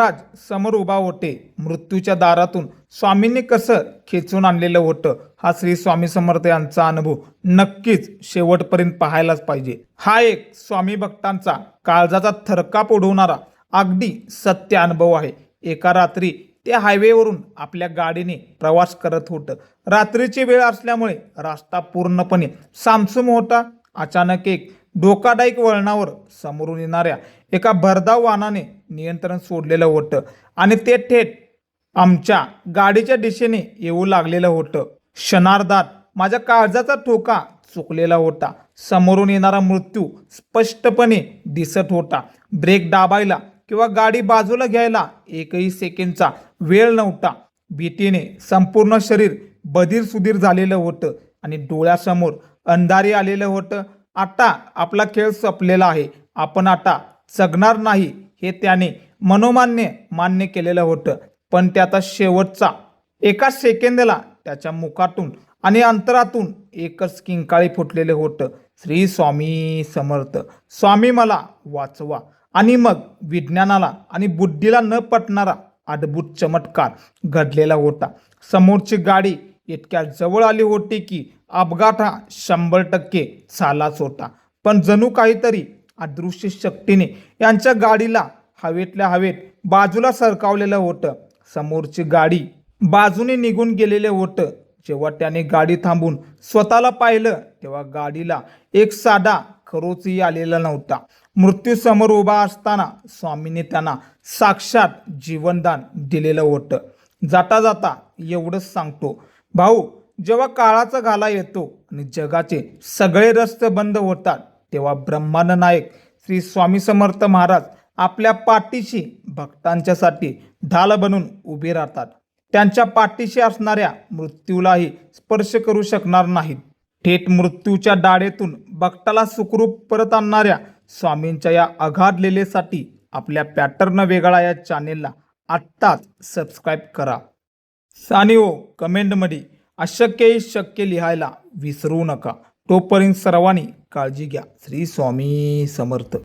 राज समोर उभा होते. मृत्यूच्या दारातून स्वामींनी कसं खेचून आणलेलं होतं हा श्री स्वामी समर्थ यांचा अनुभव नक्कीच शेवटपर्यंत पाहायलाच पाहिजे. हा एक स्वामी भक्तांचा काळजाचा थरकाप उडवणारा अगदी सत्य अनुभव आहे. एका रात्री ते हायवेवरून आपल्या गाडीने प्रवास करत होतं. रात्रीची वेळ असल्यामुळे रस्ता पूर्णपणे सामसूम होता. अचानक एक धोकादायक वळणावर समोरून येणाऱ्या एका भरधाव वाहनाने नियंत्रण सोडलेलं होतं आणि ते थेट आमच्या गाडीच्या दिशेने येऊ लागलेलं होतं. क्षणार्धात माझ्या काळजाचा ठोका चुकलेला होता. समोरून येणारा मृत्यू स्पष्टपणे दिसत होता. ब्रेक दाबायला किंवा गाडी बाजूला घ्यायला एकही सेकंदचा वेळ नव्हता. भीतीने संपूर्ण शरीर बधीर-सुधीर झालेलं होतं आणि डोळ्यासमोर अंधारी आलेलं होतं. आता आपला खेळ संपलेला आहे, आपण आता जगणार नाही हे त्याने मान्य केलेलं होतं. पण त्याचा शेवटचा एका सेकंदाला त्याच्या मुखातून आणि अंतरातून एकच किंकाळी फुटलेलं होतं, श्री स्वामी समर्थ, स्वामी मला वाचवा. आणि मग विज्ञानाला आणि बुद्धीला न पटणारा अद्भुत चमत्कार घडलेला होता. समोरची गाडी इतक्या जवळ आली होती की अपघात हा 100% झालाच होता. पण जणू काहीतरी अदृश्य शक्तीने यांच्या गाडीला हवेतल्या हवेत बाजूला सरकावलेलं होतं. समोरची गाडी बाजूने निघून गेलेलं होतं. जेव्हा त्याने गाडी थांबून स्वतःला पाहिलं तेव्हा गाडीला एक साधा खरोचही आलेला नव्हता. मृत्यू समोर उभा असताना स्वामींनी त्यांना साक्षात जीवनदान दिलेलं होतं. जाता जाता एवढंच सांगतो भाऊ, जेव्हा काळाचा घाला येतो आणि जगाचे सगळे रस्ते बंद होतात तेव्हा ब्रह्मांड नायक श्री स्वामी समर्थ महाराज आपल्या पाठीशी भक्तांच्यासाठी ढाल बनून उभे राहतात. त्यांच्या पाठीशी असणाऱ्या मृत्यूलाही स्पर्श करू शकणार नाहीत. थेट मृत्यूच्या दाढेतून भक्ताला सुखरूप परत आणणाऱ्या स्वामींच्या या अगाध लीलेसाठी आपल्या पॅटर्न वेगळा या चॅनेलला आत्ताच सबस्क्राईब करा. आणि हो, कमेंटमध्ये अशक्यही शक्य लिहायला विसरू नका. तोपर्यंत सर्वांनी काळजी घ्या. श्री स्वामी समर्थ.